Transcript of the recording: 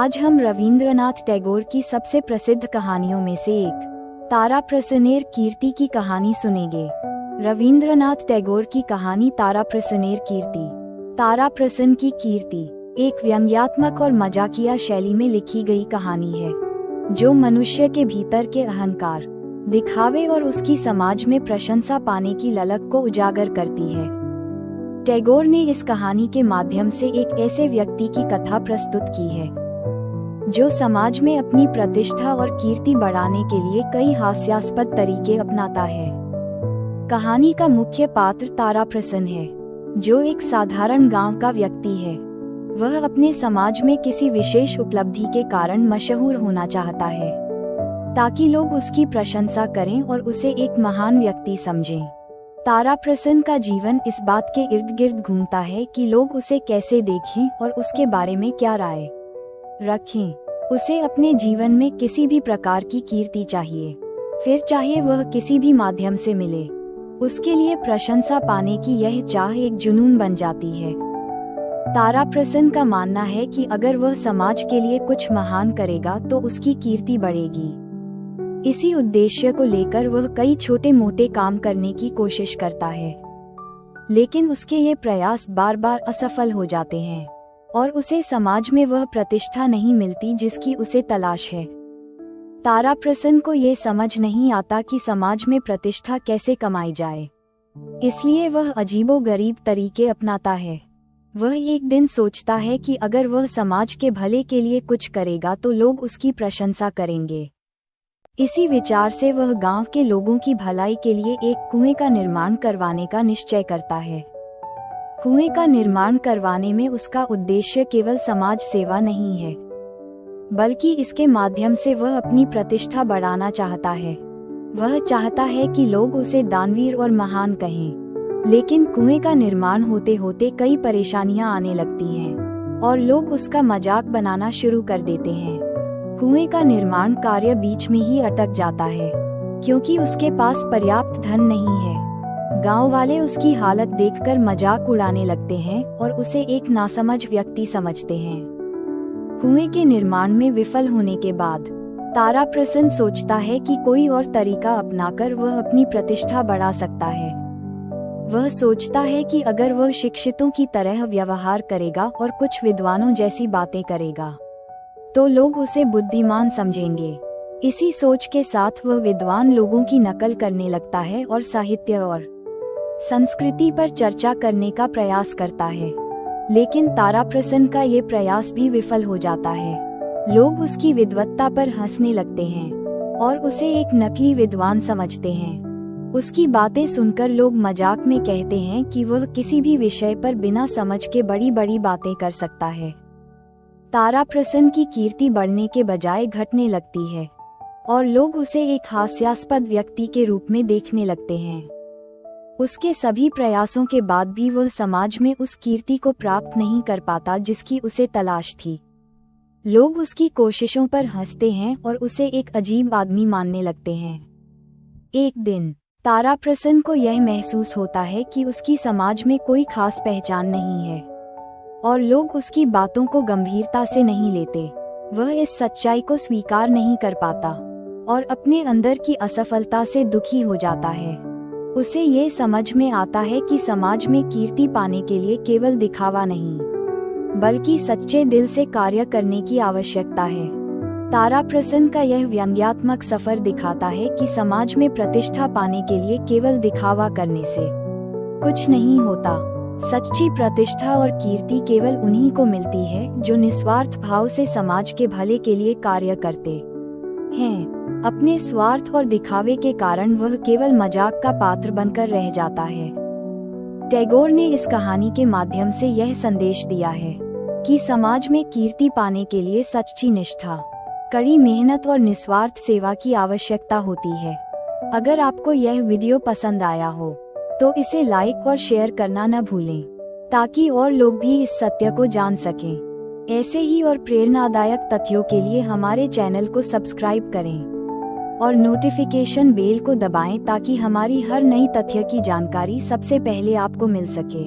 आज हम रवींद्रनाथ टैगोर की सबसे प्रसिद्ध कहानियों में से एक ताराप्रसन्नेर कीर्ति की कहानी सुनेंगे। रवींद्रनाथ टैगोर की कहानी ताराप्रसन्नेर कीर्ति। ताराप्रसन्न की कीर्ति एक व्यंग्यात्मक और मजाकिया शैली में लिखी गई कहानी है, जो मनुष्य के भीतर के अहंकार, दिखावे और उसकी समाज में प्रशंसा पाने की ललक को उजागर करती है। टैगोर ने इस कहानी के माध्यम से एक ऐसे व्यक्ति की कथा प्रस्तुत की है, जो समाज में अपनी प्रतिष्ठा और कीर्ति बढ़ाने के लिए कई हास्यास्पद तरीके अपनाता है। कहानी का मुख्य पात्र ताराप्रसन्न है, जो एक साधारण गांव का व्यक्ति है। वह अपने समाज में किसी विशेष उपलब्धि के कारण मशहूर होना चाहता है, ताकि लोग उसकी प्रशंसा करें और उसे एक महान व्यक्ति समझें। ताराप्रसन्न का जीवन इस बात के इर्द गिर्द घूमता है कि लोग उसे कैसे देखें और उसके बारे में क्या राय रखें। उसे अपने जीवन में किसी भी प्रकार की कीर्ति चाहिए, फिर चाहे वह किसी भी माध्यम से मिले। उसके लिए प्रशंसा पाने की यह चाह एक जुनून बन जाती है। ताराप्रसन्न का मानना है कि अगर वह समाज के लिए कुछ महान करेगा तो उसकी कीर्ति बढ़ेगी। इसी उद्देश्य को लेकर वह कई छोटे मोटे काम करने की कोशिश करता है, लेकिन उसके ये प्रयास बार बार असफल हो जाते हैं और उसे समाज में वह प्रतिष्ठा नहीं मिलती जिसकी उसे तलाश है। ताराप्रसन्न को ये समझ नहीं आता कि समाज में प्रतिष्ठा कैसे कमाई जाए, इसलिए वह अजीबोगरीब तरीके अपनाता है। वह एक दिन सोचता है कि अगर वह समाज के भले के लिए कुछ करेगा तो लोग उसकी प्रशंसा करेंगे। इसी विचार से वह गांव के लोगों की भलाई के लिए एक कुएं का निर्माण करवाने का निश्चय करता है। कुएं का निर्माण करवाने में उसका उद्देश्य केवल समाज सेवा नहीं है, बल्कि इसके माध्यम से वह अपनी प्रतिष्ठा बढ़ाना चाहता है। वह चाहता है कि लोग उसे दानवीर और महान कहें, लेकिन कुएं का निर्माण होते होते कई परेशानियां आने लगती हैं और लोग उसका मजाक बनाना शुरू कर देते हैं। कुएं का निर्माण कार्य बीच में ही अटक जाता है, क्योंकि उसके पास पर्याप्त धन नहीं है। गांव वाले उसकी हालत देखकर मजाक उड़ाने लगते हैं और उसे एक नासमझ व्यक्ति समझते हैं। कुएं के निर्माण में विफल होने के बाद ताराप्रसन्न सोचता है कि कोई और तरीका अपनाकर वह अपनी प्रतिष्ठा बढ़ा सकता है। वह सोचता है कि अगर वह शिक्षितों की तरह व्यवहार करेगा और कुछ विद्वानों जैसी बातें करेगा तो लोग उसे बुद्धिमान समझेंगे। इसी सोच के साथ वह विद्वान लोगों की नकल करने लगता है और साहित्य और संस्कृति पर चर्चा करने का प्रयास करता है, लेकिन ताराप्रसन्न का ये प्रयास भी विफल हो जाता है। लोग उसकी विद्वत्ता पर हंसने लगते हैं और उसे एक नकली विद्वान समझते हैं। उसकी बातें सुनकर लोग मजाक में कहते हैं कि वह किसी भी विषय पर बिना समझ के बड़ी बड़ी बातें कर सकता है। ताराप्रसन्न की कीर्ति बढ़ने के बजाय घटने लगती है और लोग उसे एक हास्यास्पद व्यक्ति के रूप में देखने लगते हैं। उसके सभी प्रयासों के बाद भी वह समाज में उस कीर्ति को प्राप्त नहीं कर पाता जिसकी उसे तलाश थी। लोग उसकी कोशिशों पर हंसते हैं और उसे एक अजीब आदमी मानने लगते हैं। एक दिन ताराप्रसन्न को यह महसूस होता है कि उसकी समाज में कोई खास पहचान नहीं है और लोग उसकी बातों को गंभीरता से नहीं लेते। वह इस सच्चाई को स्वीकार नहीं कर पाता और अपने अंदर की असफलता से दुखी हो जाता है। उसे ये समझ में आता है कि समाज में कीर्ति पाने के लिए केवल दिखावा नहीं, बल्कि सच्चे दिल से कार्य करने की आवश्यकता है। ताराप्रसन्न का यह व्यंग्यात्मक सफर दिखाता है कि समाज में प्रतिष्ठा पाने के लिए केवल दिखावा करने से कुछ नहीं होता। सच्ची प्रतिष्ठा और कीर्ति केवल उन्हीं को मिलती है जो निस्वार्थ भाव से समाज के भले के लिए कार्य करते हैं। अपने स्वार्थ और दिखावे के कारण वह केवल मजाक का पात्र बनकर रह जाता है। टैगोर ने इस कहानी के माध्यम से यह संदेश दिया है कि समाज में कीर्ति पाने के लिए सच्ची निष्ठा, कड़ी मेहनत और निस्वार्थ सेवा की आवश्यकता होती है। अगर आपको यह वीडियो पसंद आया हो तो इसे लाइक और शेयर करना न भूलें, ताकि और लोग भी इस सत्य को जान सकें। ऐसे ही और प्रेरणादायक तथ्यों के लिए हमारे चैनल को सब्सक्राइब करें और नोटिफिकेशन बेल को दबाएं ताकि हमारी हर नई तथ्य की जानकारी सबसे पहले आपको मिल सके।